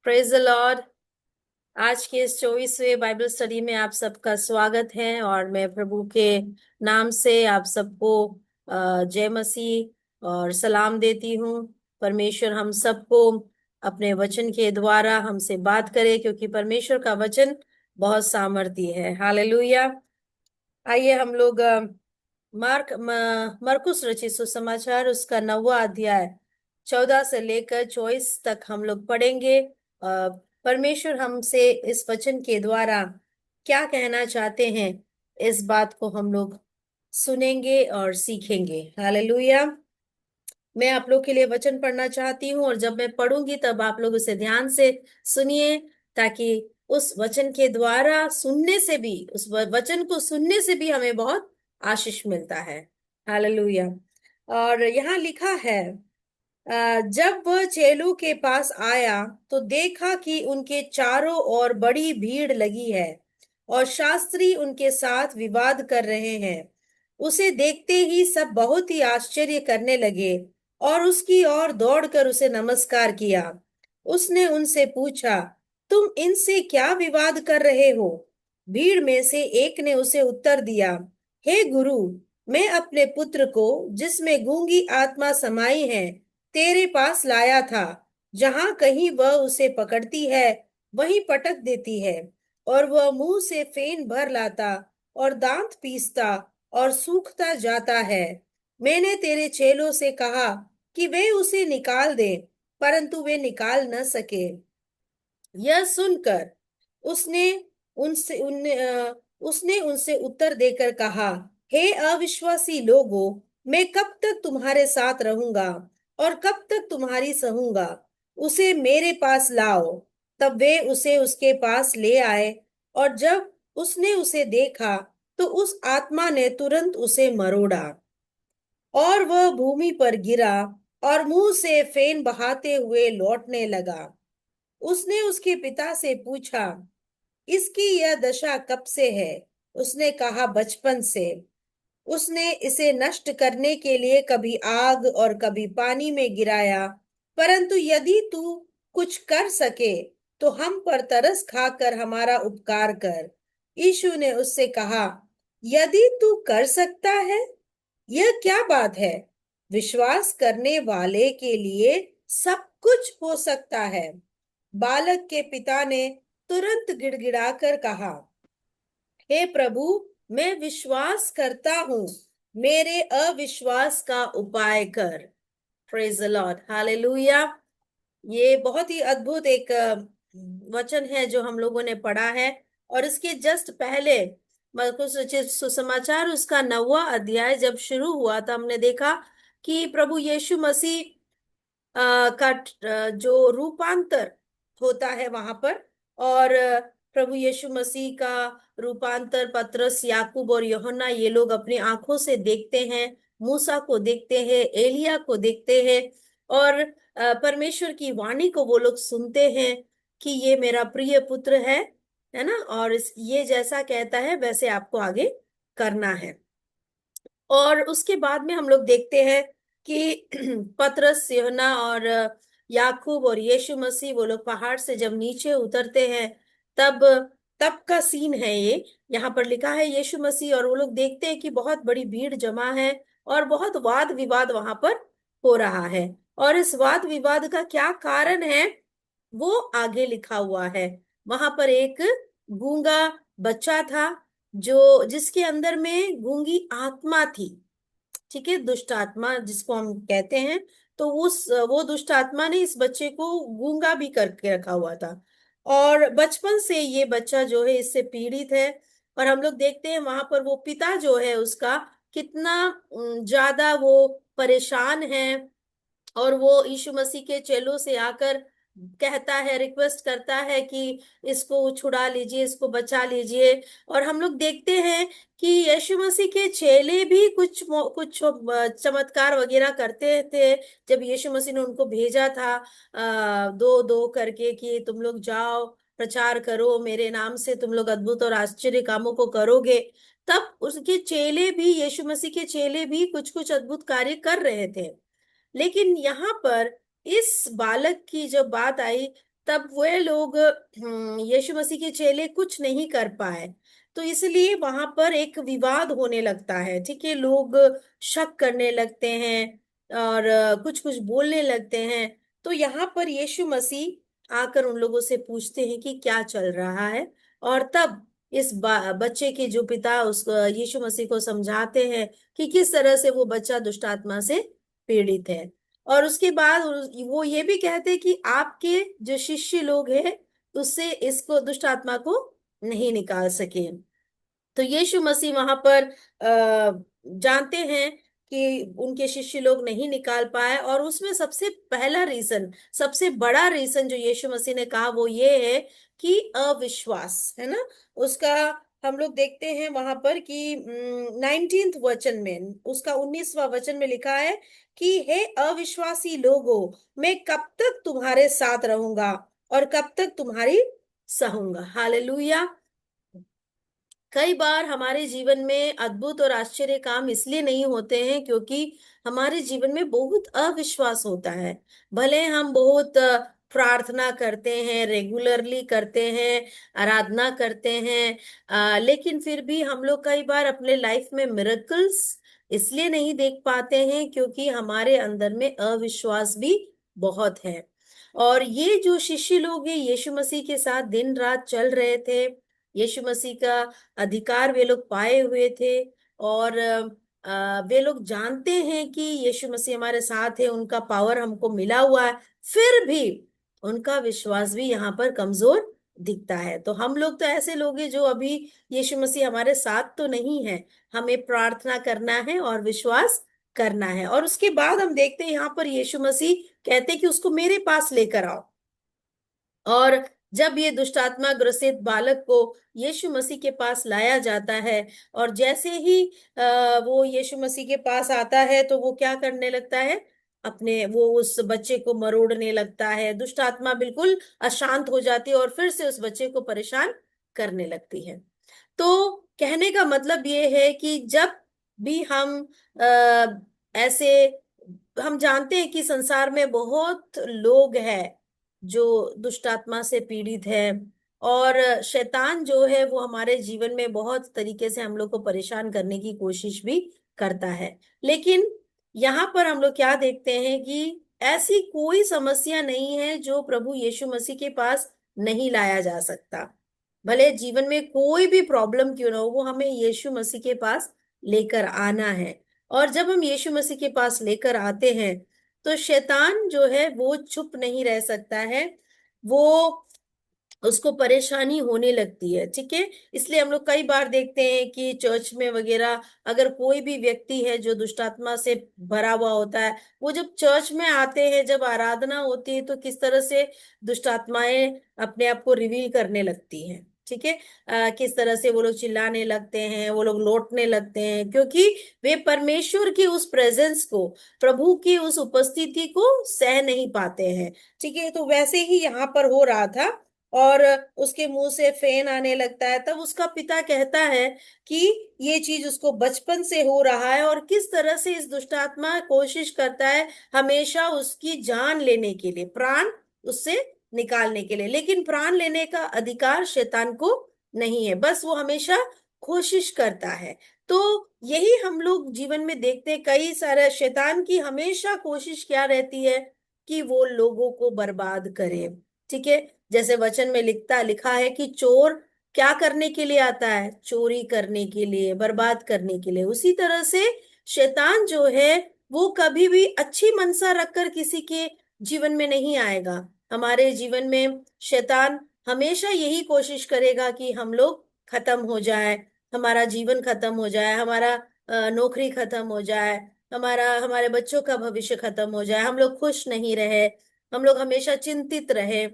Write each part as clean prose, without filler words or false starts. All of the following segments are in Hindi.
Praise the Lord. आज के इस 24वें बाइबल स्टडी में आप सबका स्वागत है और मैं प्रभु के नाम से आप सबको जय मसीह और सलाम देती हूँ। परमेश्वर हम सबको अपने वचन के द्वारा हमसे बात करे, क्योंकि परमेश्वर का वचन बहुत सामर्थी है। हालेलुया। आइए हम लोग मरकुस रचित सुसमाचार उसका 9वां अध्याय 14 से लेकर 24 तक हम लोग पढ़ेंगे। परमेश्वर हमसे इस वचन के द्वारा क्या कहना चाहते हैं, इस बात को हम लोग सुनेंगे और सीखेंगे। हालेलुया। मैं आप लोग के लिए वचन पढ़ना चाहती हूँ और जब मैं पढ़ूंगी तब आप लोग उसे ध्यान से सुनिए, ताकि उस वचन के द्वारा सुनने से भी, उस वचन को सुनने से भी हमें बहुत आशीष मिलता है। हालेलुया। और यहाँ लिखा है, जब वह चेलों के पास आया तो देखा कि उनके चारों ओर बड़ी भीड़ लगी है और शास्त्री उनके साथ विवाद कर रहे हैं। उसे देखते ही सब बहुत ही आश्चर्य करने लगे और उसकी ओर दौड़कर उसे नमस्कार किया। उसने उनसे पूछा, तुम इनसे क्या विवाद कर रहे हो? भीड़ में से एक ने उसे उत्तर दिया, हे गुरु, मैं अपने पुत्र को, जिसमें गूंगी आत्मा समाई है, तेरे पास लाया था। जहां कहीं वह उसे पकड़ती है वहीं पटक देती है, और वह मुंह से फेन भर लाता और दांत पीसता और सूखता जाता है। मैंने तेरे चेलों से कहा कि वे उसे निकाल दे, परंतु वे निकाल न सके। यह सुनकर उसने उसने उनसे उत्तर देकर कहा, हे अविश्वासी लोगों, मैं कब तक तुम्हारे साथ रहूंगा और कब तक तुम्हारी सहूंगा? उसे मेरे पास लाओ। तब वे उसे उसके पास ले आए, और जब उसने उसे देखा तो उस आत्मा ने तुरंत उसे मरोड़ा और वह भूमि पर गिरा और मुंह से फेन बहाते हुए लौटने लगा। उसने उसके पिता से पूछा, इसकी यह दशा कब से है? उसने कहा, बचपन से। उसने इसे नष्ट करने के लिए कभी आग और कभी पानी में गिराया। परंतु यदि तू कुछ कर सके तो हम पर तरस खाकर हमारा उपकार कर। यीशु ने उससे कहा, यदि तू कर सकता है, यह क्या बात है? विश्वास करने वाले के लिए सब कुछ हो सकता है। बालक के पिता ने तुरंत गिड़गिड़ाकर कहा, हे प्रभु, मैं विश्वास करता हूँ, मेरे अविश्वास का उपाय कर। Praise the Lord. हालेलुया। ये बहुत ही अद्भुत एक वचन है जो हम लोगों ने पढ़ा है। और इसके जस्ट पहले मरकुस रचित सुसमाचार उसका 9वां अध्याय जब शुरू हुआ तो हमने देखा कि प्रभु यीशु मसीह का जो रूपांतर होता है वहां पर। और प्रभु यीशु मसीह का रूपांतर पतरस, याकूब और यूहन्ना ये लोग अपनी आंखों से देखते हैं। मूसा को देखते हैं, एलिया को देखते हैं, और परमेश्वर की वाणी को वो लोग सुनते हैं कि ये मेरा प्रिय पुत्र है ना, और ये जैसा कहता है वैसे आपको आगे करना है। और उसके बाद में हम लोग देखते हैं कि पतरस, यूहन्ना और याकूब और यीशु मसीह वो लोग पहाड़ से जब नीचे उतरते हैं, तब तब का सीन है ये। यहाँ पर लिखा है यीशु मसीह और वो लोग देखते हैं कि बहुत बड़ी भीड़ जमा है और बहुत वाद विवाद वहां पर हो रहा है। और इस वाद विवाद का क्या कारण है वो आगे लिखा हुआ है। वहां पर एक गूंगा बच्चा था, जो जिसके अंदर में गूंगी आत्मा थी। ठीक है, दुष्ट आत्मा जिसको हम कहते हैं। तो उस वो दुष्ट आत्मा ने इस बच्चे को गूंगा भी करके रखा हुआ था, और बचपन से ये बच्चा जो है इससे पीड़ित है। और हम लोग देखते हैं वहां पर वो पिता जो है उसका कितना ज्यादा वो परेशान है। और वो यीशु मसीह के चेलों से आकर कहता है, रिक्वेस्ट करता है कि इसको छुड़ा लीजिए, इसको बचा लीजिए। और हम लोग देखते हैं कि यीशु मसीह के चेले भी कुछ चमत्कार वगैरह करते थे। जब यीशु मसीह ने उनको भेजा था दो दो करके कि तुम लोग जाओ, प्रचार करो मेरे नाम से, तुम लोग अद्भुत और आश्चर्य कामों को करोगे, तब उसके चेले भी, यीशु मसीह के चेले भी कुछ कुछ अद्भुत कार्य कर रहे थे। लेकिन यहाँ पर इस बालक की जब बात आई तब वे लोग यीशु मसीह के चेले कुछ नहीं कर पाए। तो इसलिए वहां पर एक विवाद होने लगता है, ठीक है, लोग शक करने लगते हैं और कुछ कुछ बोलने लगते हैं। तो यहाँ पर यीशु मसीह आकर उन लोगों से पूछते हैं कि क्या चल रहा है। और तब इस बच्चे के जो पिता उस यीशु मसीह को समझाते हैं कि किस तरह से वो बच्चा दुष्ट आत्मा से पीड़ित है। और उसके बाद वो ये भी कहते हैं कि आपके जो शिष्य लोग हैं उससे इसको दुष्ट आत्मा को नहीं निकाल सके। तो यीशु मसीह वहां पर जानते हैं कि उनके शिष्य लोग नहीं निकाल पाए, और उसमें सबसे पहला रीजन, सबसे बड़ा रीजन जो यीशु मसीह ने कहा वो ये है कि अविश्वास है ना उसका। हम लोग देखते हैं वहां पर कि 19th वचन में, उसका 19वां वचन में लिखा है कि हे अविश्वासी लोगों, मैं कब तक तुम्हारे साथ रहूंगा और कब तक तुम्हारी सहूंगा। हालेलुया। कई बार हमारे जीवन में अद्भुत और आश्चर्य काम इसलिए नहीं होते हैं क्योंकि हमारे जीवन में बहुत अविश्वास होता है। भले हम बहुत प्रार्थना करते हैं, रेगुलरली करते हैं, आराधना करते हैं, लेकिन फिर भी हम लोग कई बार अपने लाइफ में मिरेकल्स इसलिए नहीं देख पाते हैं क्योंकि हमारे अंदर में अविश्वास भी बहुत है। और ये जो शिष्य लोग हैं यीशु मसीह के साथ दिन रात चल रहे थे, यीशु मसीह का अधिकार वे लोग पाए हुए थे, और वे लोग जानते हैं कि यीशु मसीह हमारे साथ है, उनका पावर हमको मिला हुआ है, फिर भी उनका विश्वास भी यहाँ पर कमजोर दिखता है। तो हम लोग तो ऐसे लोग हैं जो अभी यीशु मसीह हमारे साथ तो नहीं है, हमें प्रार्थना करना है और विश्वास करना है। और उसके बाद हम देखते हैं यहाँ पर यीशु मसीह कहते हैं कि उसको मेरे पास लेकर आओ। और जब ये दुष्टात्मा ग्रसित बालक को यीशु मसीह के पास लाया जाता है, और जैसे ही वो यीशु मसीह के पास आता है तो वो क्या करने लगता है, अपने वो उस बच्चे को मरोड़ने लगता है। दुष्ट आत्मा बिल्कुल अशांत हो जाती है और फिर से उस बच्चे को परेशान करने लगती है। तो कहने का मतलब ये है कि जब भी हम ऐसे, हम जानते हैं कि संसार में बहुत लोग हैं जो दुष्ट आत्मा से पीड़ित है, और शैतान जो है वो हमारे जीवन में बहुत तरीके से हम लोग को परेशान करने की कोशिश भी करता है। लेकिन यहाँ पर हम लोग क्या देखते हैं कि ऐसी कोई समस्या नहीं है जो प्रभु यीशु मसीह के पास नहीं लाया जा सकता। भले जीवन में कोई भी प्रॉब्लम क्यों ना हो, वो हमें यीशु मसीह के पास लेकर आना है। और जब हम यीशु मसीह के पास लेकर आते हैं तो शैतान जो है वो चुप नहीं रह सकता है, वो उसको परेशानी होने लगती है, ठीक है। इसलिए हम लोग कई बार देखते हैं कि चर्च में वगैरह अगर कोई भी व्यक्ति है जो दुष्टात्मा से भरा हुआ होता है, वो जब चर्च में आते हैं, जब आराधना होती है, तो किस तरह से दुष्टात्माएं अपने आप को रिवील करने लगती हैं, ठीक है। किस तरह से वो लोग चिल्लाने लगते हैं, वो लोग लौटने लगते हैं, क्योंकि वे परमेश्वर की उस प्रेजेंस को, प्रभु की उस उपस्थिति को सह नहीं पाते हैं, ठीक है। तो वैसे ही यहाँ पर हो रहा था, और उसके मुंह से फेन आने लगता है। तब उसका पिता कहता है कि ये चीज उसको बचपन से हो रहा है, और किस तरह से इस दुष्टात्मा कोशिश करता है हमेशा उसकी जान लेने के लिए, प्राण उससे निकालने के लिए। लेकिन प्राण लेने का अधिकार शैतान को नहीं है, बस वो हमेशा कोशिश करता है। तो यही हम लोग जीवन में देखते हैं, कई सारे शैतान की हमेशा कोशिश क्या रहती है कि वो लोगों को बर्बाद करे, ठीक है। जैसे वचन में लिखा है कि चोर क्या करने के लिए आता है, चोरी करने के लिए, बर्बाद करने के लिए। उसी तरह से शैतान जो है वो कभी भी अच्छी मनसा रखकर किसी के जीवन में नहीं आएगा। हमारे जीवन में शैतान हमेशा यही कोशिश करेगा कि हम लोग खत्म हो जाए, हमारा जीवन खत्म हो जाए, हमारा नौकरी खत्म हो जाए, हमारे बच्चों का भविष्य खत्म हो जाए, हम लोग खुश नहीं रहे, हम लोग हमेशा चिंतित रहे।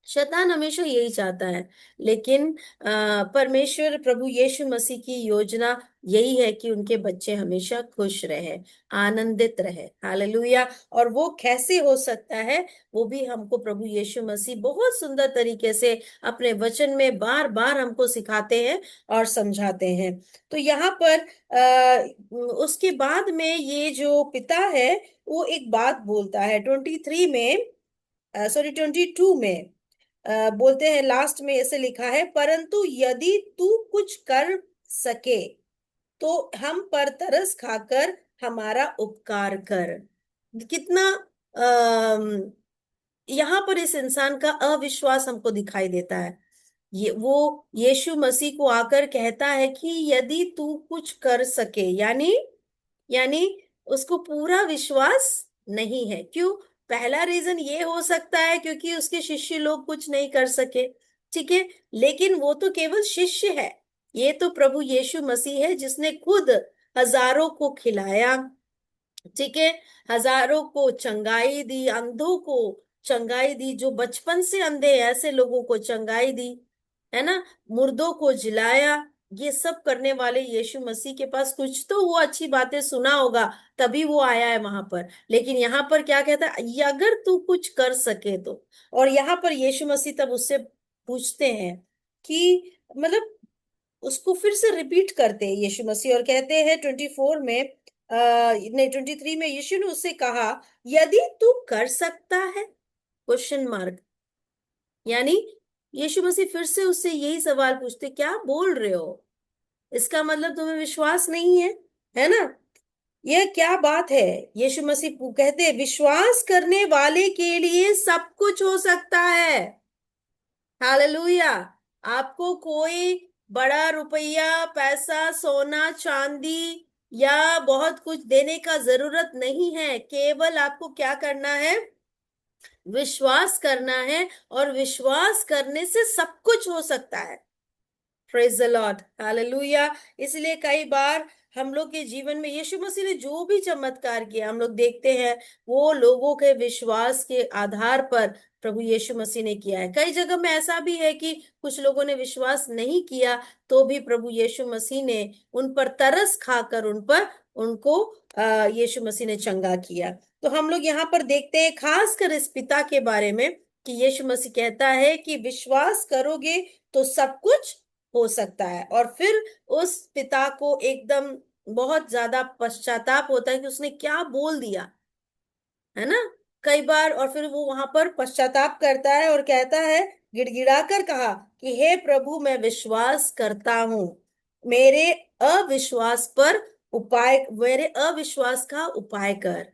शैतान हमेशा यही चाहता है। लेकिन परमेश्वर प्रभु यीशु मसीह की योजना यही है कि उनके बच्चे हमेशा खुश रहे, आनंदित रहे। हालेलुया। और वो कैसे हो सकता है, वो भी हमको प्रभु यीशु मसीह बहुत सुंदर तरीके से अपने वचन में बार बार हमको सिखाते हैं और समझाते हैं। तो यहाँ पर उसके बाद में ये जो पिता है वो एक बात बोलता है 23 में, सॉरी 22 में बोलते हैं, लास्ट में ऐसे लिखा है, परंतु यदि तू कुछ कर सके तो हम पर तरस खाकर हमारा उपकार कर। कितना यहाँ पर इस इंसान का अविश्वास हमको दिखाई देता है। ये वो यीशु मसीह को आकर कहता है कि यदि तू कुछ कर सके, यानी उसको पूरा विश्वास नहीं है। क्यों? पहला रीजन ये हो सकता है क्योंकि उसके शिष्य लोग कुछ नहीं कर सके। ठीक है, लेकिन वो तो केवल शिष्य है, ये तो प्रभु यीशु मसीह है जिसने खुद हजारों को खिलाया। ठीक है, हजारों को चंगाई दी, अंधों को चंगाई दी, जो बचपन से अंधे हैं, ऐसे लोगों को चंगाई दी, है ना, मुर्दों को जिलाया। ये सब करने वाले यीशु मसीह के पास कुछ तो वो अच्छी बातें सुना होगा, तभी वो आया है वहां पर। लेकिन यहाँ पर क्या कहता है, "ये अगर तू कुछ कर सके तो।" और यहाँ पर यीशु मसीह तब उससे पूछते हैं कि मतलब उसको फिर से रिपीट करते हैं यीशु मसीह और कहते हैं 24 में, नहीं 23 में, यीशु ने उससे कहा, "यदि तू कर सकता है?" Question mark. यानी यीशु मसीह फिर से उससे यही सवाल पूछते, क्या बोल रहे हो? इसका मतलब तुम्हें विश्वास नहीं है ना? यह क्या बात है? यीशु मसीह कहते हैं, विश्वास करने वाले के लिए सब कुछ हो सकता है। हालेलुया। आपको कोई बड़ा रुपया, पैसा, सोना चांदी या बहुत कुछ देने का जरूरत नहीं है। केवल आपको क्या करना है? विश्वास करना है, और विश्वास करने से सब कुछ हो सकता है। Praise the Lord, hallelujah. इसलिए कई बार हम लोग के जीवन में यीशु मसीह ने जो भी चमत्कार किया, हम लोग देखते हैं वो लोगों के विश्वास के आधार पर प्रभु यीशु मसीह ने किया है। कई जगह में ऐसा भी है कि कुछ लोगों ने विश्वास नहीं किया, तो भी प्रभु यीशु मसीह ने उन पर तरस खाकर उनको यीशु मसीह ने चंगा किया। तो हम लोग यहाँ पर देखते हैं खासकर इस पिता के बारे में कि यीशु मसीह कहता है कि विश्वास करोगे तो सब कुछ हो सकता है। और फिर उस पिता को एकदम बहुत ज्यादा पश्चाताप होता है कि उसने क्या बोल दिया, है ना, कई बार। और फिर वो वहां पर पश्चाताप करता है और कहता है, गिड़गिड़ाकर कहा कि हे प्रभु, मैं विश्वास करता हूं, मेरे अविश्वास पर मेरे अविश्वास का उपाय कर।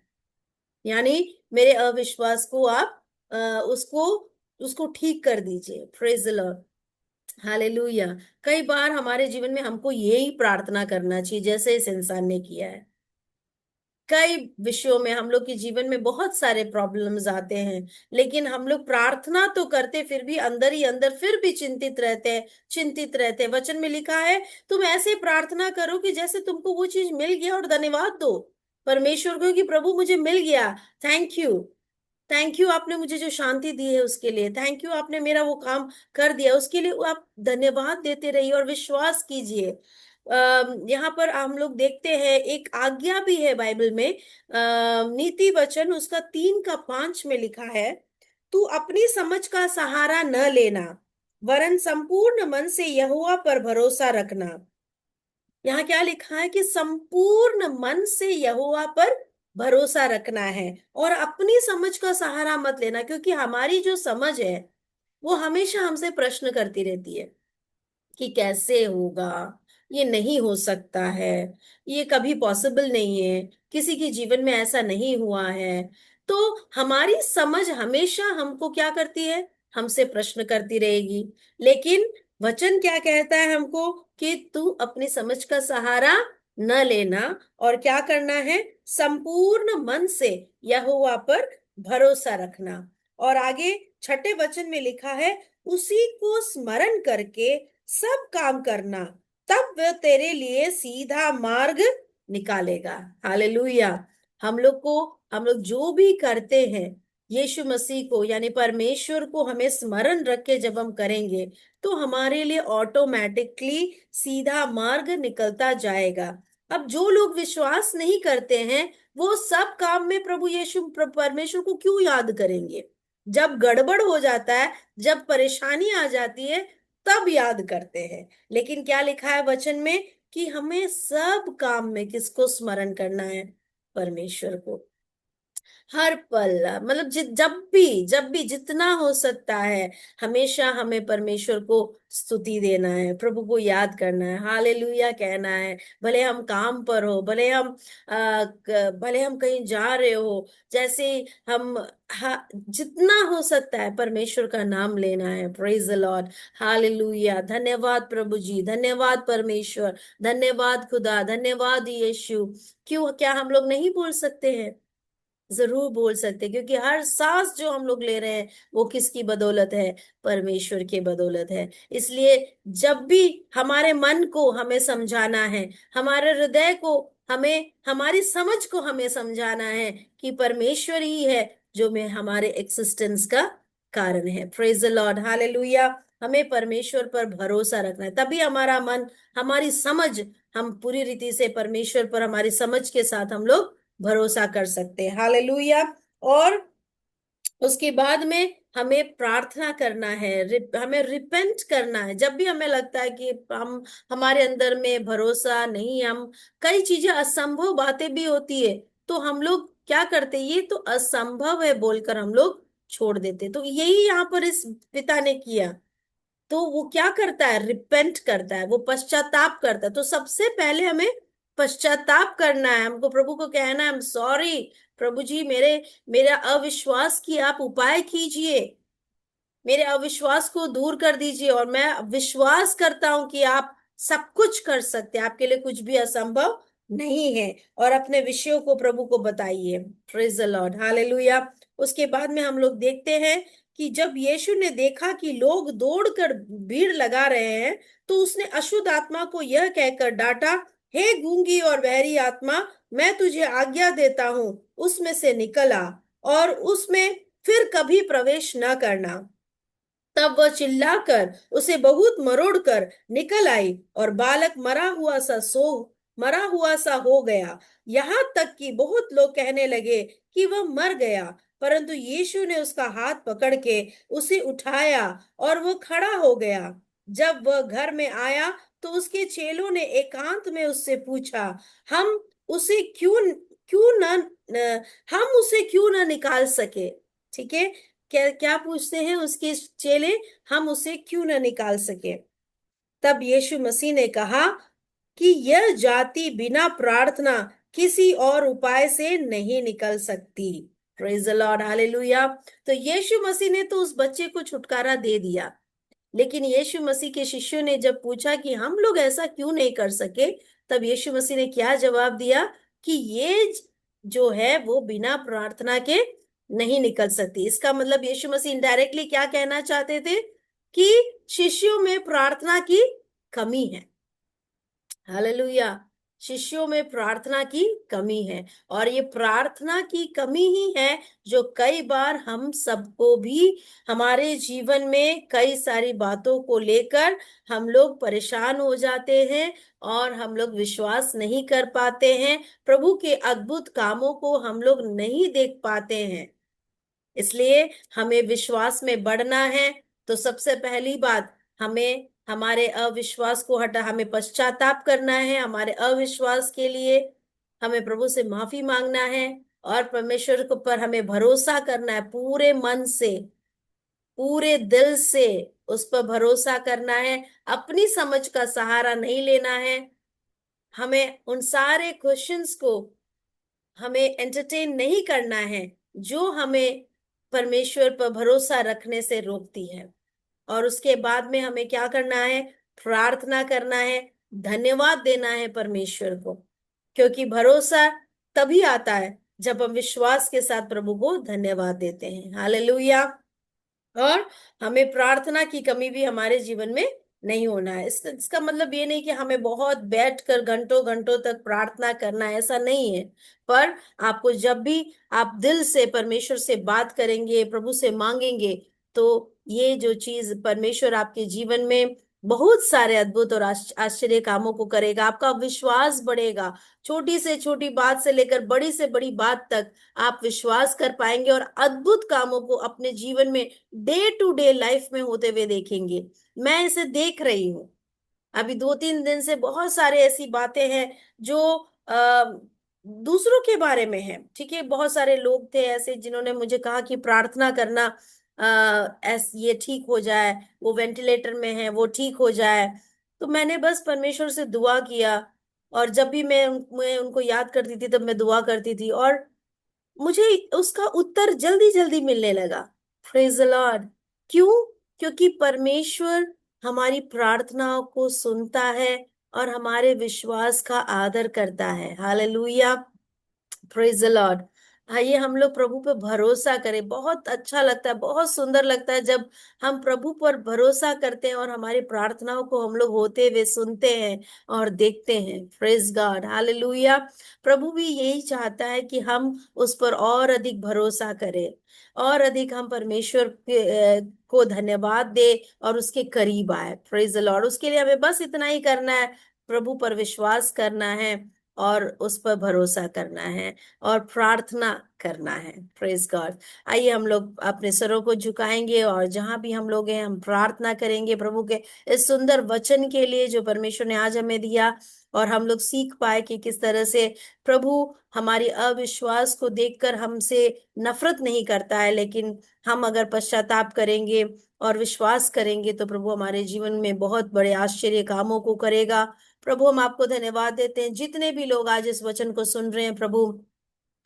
यानी मेरे अविश्वास को आप उसको उसको ठीक कर दीजिए। Praise the Lord, hallelujah. कई बार हमारे जीवन में हमको यही प्रार्थना करना चाहिए जैसे इस इंसान ने किया है। कई विषयों में हम लोग के जीवन में बहुत सारे प्रॉब्लम्स आते हैं, लेकिन हम लोग प्रार्थना तो करते, फिर भी अंदर ही अंदर फिर भी चिंतित रहते हैं। वचन में लिखा है, तुम ऐसे प्रार्थना करो कि जैसे तुमको वो चीज मिल गया, और धन्यवाद दो परमेश्वर को कि प्रभु मुझे मिल गया, थैंक यू। थैंक यू, आपने मुझे जो शांति दी है उसके लिए थैंक यू, आपने मेरा वो काम कर दिया उसके लिए आप धन्यवाद देते रहिए और विश्वास कीजिए। यहाँ पर हम लोग देखते हैं एक आज्ञा भी है बाइबल में, नीति वचन उसका 3:5 में लिखा है, तू अपनी समझ का सहारा न लेना, वरन संपूर्ण मन से यहोवा पर भरोसा रखना। यहाँ क्या लिखा है कि संपूर्ण मन से यहोवा पर भरोसा रखना है, और अपनी समझ का सहारा मत लेना, क्योंकि हमारी जो समझ है वो हमेशा हमसे प्रश्न करती रहती है कि कैसे होगा, ये नहीं हो सकता है, ये कभी पॉसिबल नहीं है, किसी के जीवन में ऐसा नहीं हुआ है। तो हमारी समझ हमेशा हमको क्या करती है? हमसे प्रश्न करती रहेगी। लेकिन वचन क्या कहता है हमको कि तू अपनी समझ का सहारा न लेना, और क्या करना है? संपूर्ण मन से यहोवा पर भरोसा रखना। और आगे छठे वचन में लिखा है, उसी को स्मरण करके सब काम करना, तब वह तेरे लिए सीधा मार्ग निकालेगा। हालेलुया। हम लोग जो भी करते हैं, यीशु मसीह को यानी परमेश्वर को हमें स्मरण रख के जब हम करेंगे, तो हमारे लिए ऑटोमेटिकली सीधा मार्ग निकलता जाएगा। अब जो लोग विश्वास नहीं करते हैं, वो सब काम में प्रभु यीशु परमेश्वर को क्यों याद करेंगे? जब गड़बड़ हो जाता है, जब परेशानी आ जाती है, तब याद करते हैं। लेकिन क्या लिखा है वचन में कि हमें सब काम में किसको स्मरण करना है? परमेश्वर को। हर पल, मतलब जब भी जितना हो सकता है, हमेशा हमें परमेश्वर को स्तुति देना है, प्रभु को याद करना है, हालेलुया कहना है। भले हम काम पर हो, भले हम कहीं जा रहे हो, जैसे हम, जितना हो सकता है परमेश्वर का नाम लेना है। Praise the Lord, hallelujah. धन्यवाद प्रभु जी, धन्यवाद परमेश्वर, धन्यवाद खुदा, धन्यवाद यीशु। क्यों, क्या हम लोग नहीं बोल सकते हैं? जरूर बोल सकते हैं, क्योंकि हर सांस जो हम लोग ले रहे हैं वो किसकी बदौलत है? परमेश्वर के बदौलत है। इसलिए जब भी हमारे मन को हमें समझाना है, हमारे हृदय को, हमें हमारी समझ को हमें समझाना है कि परमेश्वर ही है जो में हमारे एक्सिस्टेंस का कारण है। Praise the Lord, hallelujah. हमें परमेश्वर पर भरोसा रखना है, तभी हमारा मन, हमारी समझ, हम पूरी रीति से परमेश्वर पर हमारी समझ के साथ हम लोग भरोसा कर सकते हैं। हालेलुया। और उसके बाद में हमें प्रार्थना करना है, हमें रिपेंट करना है। जब भी हमें लगता है कि हम, हमारे अंदर में भरोसा नहीं, हम, कई चीजें असंभव बातें भी होती है, तो हम लोग क्या करते, ये तो असंभव है बोलकर हम लोग छोड़ देते। तो यही यहाँ पर इस पिता ने किया। तो वो क्या करता है? रिपेंट करता है, वो पश्चाताप करता है। तो सबसे पहले हमें पश्चाताप करना है, हमको प्रभु को कहना है, आई एम सॉरी प्रभु जी, मेरा अविश्वास की आप उपाय कीजिए, मेरे अविश्वास को दूर कर दीजिए, और मैं विश्वास करता हूं कि आप सब कुछ कर सकते हैं, आपके लिए कुछ भी असंभव नहीं है। और अपने विषयों को प्रभु को बताइए। Praise the Lord, hallelujah. उसके बाद में हम लोग देखते हैं कि जब यीशु ने देखा कि लोग दौड़कर भीड़ लगा रहे हैं, तो उसने अशुद्ध आत्मा को यह कहकर डांटा, हे गूंगी और बहरी आत्मा, मैं तुझे आज्ञा देता हूं, उसमें से निकल आ और उसमें फिर कभी प्रवेश न करना। तब वह चिल्लाकर उसे बहुत मरोड़ कर निकल आई, और बालक मरा हुआ सा हो गया। यहाँ तक कि बहुत लोग कहने लगे कि वह मर गया। परंतु यीशु ने उसका हाथ पकड़ के उसे उठाया, और वह खड़ा हो गया। जब वह घर में आया, तो उसके चेलों ने एकांत में उससे पूछा, हम उसे क्यों क्यों न न- हम उसे क्यों न निकाल सके? ठीक है, क्या क्या पूछते हैं उसके चेले? हम उसे क्यों न निकाल सके? तब यीशु मसीह ने कहा कि यह जाति बिना प्रार्थना किसी और उपाय से नहीं निकल सकती। Praise the Lord, hallelujah. तो यीशु मसीह ने तो उस बच्चे को छुटकारा दे दिया, लेकिन यीशु मसीह के शिष्यों ने जब पूछा कि हम लोग ऐसा क्यों नहीं कर सके, तब यीशु मसीह ने क्या जवाब दिया कि जो है वो बिना प्रार्थना के नहीं निकल सकती। इसका मतलब यीशु मसीह इनडायरेक्टली क्या कहना चाहते थे? कि शिष्यों में प्रार्थना की कमी है। हालेलुया। शिष्यों में प्रार्थना की कमी है, और ये प्रार्थना की कमी ही है जो कई बार हम सबको भी, हमारे जीवन में कई सारी बातों को लेकर हम लोग परेशान हो जाते हैं, और हम लोग विश्वास नहीं कर पाते हैं, प्रभु के अद्भुत कामों को हम लोग नहीं देख पाते हैं। इसलिए हमें विश्वास में बढ़ना है। तो सबसे पहली बात, हमें हमारे अविश्वास को हटा, हमें पश्चाताप करना है हमारे अविश्वास के लिए, हमें प्रभु से माफी मांगना है, और परमेश्वर को पर हमें भरोसा करना है पूरे मन से, पूरे दिल से उस पर भरोसा करना है। अपनी समझ का सहारा नहीं लेना है। हमें उन सारे क्वेश्चंस को हमें एंटरटेन नहीं करना है जो हमें परमेश्वर पर भरोसा रखने से रोकती है। और उसके बाद में हमें क्या करना है? प्रार्थना करना है, धन्यवाद देना है परमेश्वर को, क्योंकि भरोसा तभी आता है जब हम विश्वास के साथ प्रभु को धन्यवाद देते हैं। हालेलुया। और हमें प्रार्थना की कमी भी हमारे जीवन में नहीं होना है। इसका मतलब ये नहीं कि हमें बहुत बैठकर घंटों घंटों तक प्रार्थना करना है, ऐसा नहीं है। पर आपको जब भी आप दिल से परमेश्वर से बात करेंगे, प्रभु से मांगेंगे, तो ये जो चीज परमेश्वर आपके जीवन में बहुत सारे अद्भुत और आश्चर्य कामों को करेगा। आपका विश्वास बढ़ेगा, छोटी से छोटी बात से लेकर बड़ी से बड़ी बात तक आप विश्वास कर पाएंगे, और अद्भुत कामों को अपने जीवन में डे टू डे लाइफ में होते हुए देखेंगे। मैं इसे देख रही हूँ। अभी 2-3 दिन से बहुत सारे ऐसी बातें हैं जो दूसरों के बारे में है, ठीक है। बहुत सारे लोग थे ऐसे जिन्होंने मुझे कहा कि प्रार्थना करना, ये ठीक हो जाए, वो वेंटिलेटर में है, वो ठीक हो जाए। तो मैंने बस परमेश्वर से दुआ किया, और जब भी मैं उनको याद करती थी तब मैं दुआ करती थी, और मुझे उसका उत्तर जल्दी जल्दी मिलने लगा। Praise the Lord. क्यों? क्योंकि परमेश्वर हमारी प्रार्थनाओं को सुनता है और हमारे विश्वास का आदर करता है। हालेलुया। Praise the Lord. आइए हम लोग प्रभु पे भरोसा करें। बहुत अच्छा लगता है, बहुत सुंदर लगता है जब हम प्रभु पर भरोसा करते हैं और हमारी प्रार्थनाओं को हम लोग होते हुए सुनते हैं और देखते हैं। Praise God. हालेलुया। प्रभु भी यही चाहता है कि हम उस पर और अधिक भरोसा करें, और अधिक हम परमेश्वर को धन्यवाद दे और उसके करीब आए। Praise the Lord. उसके लिए हमें बस इतना ही करना है, प्रभु पर विश्वास करना है और उस पर भरोसा करना है और प्रार्थना करना है। Praise God. आइए हम लोग अपने सरों को झुकाएंगे और जहां भी हम लोग हैं हम प्रार्थना करेंगे प्रभु के इस सुंदर वचन के लिए जो परमेश्वर ने आज हमें दिया, और हम लोग सीख पाए कि किस तरह से प्रभु हमारी अविश्वास को देखकर हमसे नफरत नहीं करता है, लेकिन हम अगर पश्चाताप करेंगे और विश्वास करेंगे तो प्रभु हमारे जीवन में बहुत बड़े आश्चर्य कामों को करेगा। प्रभु हम आपको धन्यवाद देते हैं, जितने भी लोग आज इस वचन को सुन रहे हैं प्रभु,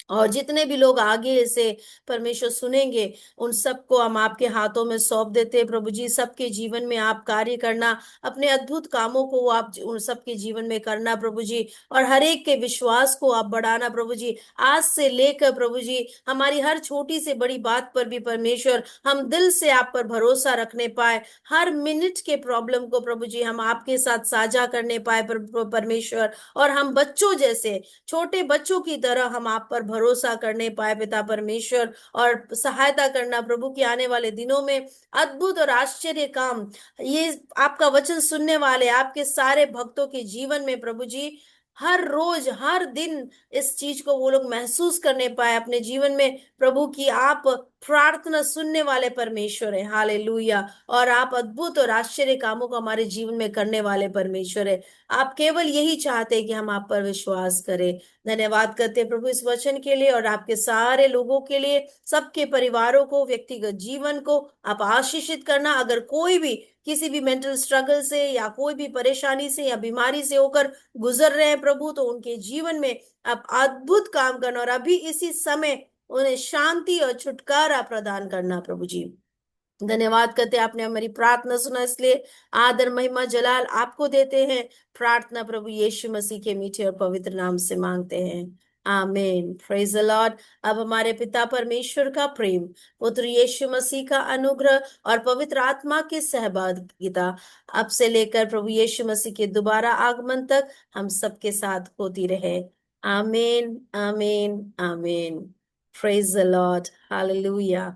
और जितने भी लोग आगे इसे परमेश्वर सुनेंगे, उन सबको हम आपके हाथों में सौंप देते हैं प्रभु जी। सबके जीवन में आप कार्य करना, अपने अद्भुत कामों को आप उन सबके जीवन में करना प्रभु जी, और हर एक के विश्वास को आप बढ़ाना प्रभु जी। आज से लेकर प्रभु जी हमारी हर छोटी से बड़ी बात पर भी परमेश्वर हम दिल से आप पर भरोसा रखने पाए, हर मिनट के प्रॉब्लम को प्रभु जी हम आपके साथ साझा करने पाए परमेश्वर, और हम बच्चों जैसे, छोटे बच्चों की तरह हम आप पर भरोसा करने पाए पिता परमेश्वर, और सहायता करना प्रभु की आने वाले दिनों में अद्भुत और आश्चर्य काम ये आपका वचन सुनने वाले आपके सारे भक्तों के जीवन में प्रभु जी हर रोज हर दिन इस चीज को वो लोग महसूस करने पाए अपने जीवन में प्रभु की आप प्रार्थना सुनने वाले परमेश्वर है। हालेलुया। और आप अद्भुत और आश्चर्य कामों को हमारे जीवन में करने वाले परमेश्वर है। आप केवल यही चाहते हैं कि हम आप पर विश्वास करें। धन्यवाद करते हैं प्रभु इस वचन के लिए और आपके सारे लोगों के लिए, सबके परिवारों को, व्यक्तिगत जीवन को आप आशीषित करना। अगर कोई भी किसी भी मेंटल स्ट्रगल से या कोई भी परेशानी से या बीमारी से होकर गुजर रहे हैं प्रभु, तो उनके जीवन में आप अद्भुत काम करना और अभी इसी समय उन्हें शांति और छुटकारा प्रदान करना प्रभु जी। धन्यवाद करते हैं, आपने हमारी प्रार्थना सुना, इसलिए आदर महिमा जलाल आपको देते हैं। प्रार्थना प्रभु यीशु मसीह के मीठे और पवित्र नाम से मांगते हैं। आमीन। Praise the Lord. अब हमारे पिता परमेश्वर का प्रेम, पुत्र यीशु मसीह का अनुग्रह और पवित्र आत्मा की सहभागिता अब से लेकर प्रभु यीशु मसीह के दोबारा आगमन तक हम सबके साथ होती रहे। आमीन, आमीन, आमीन। Praise the Lord. हालेलुया।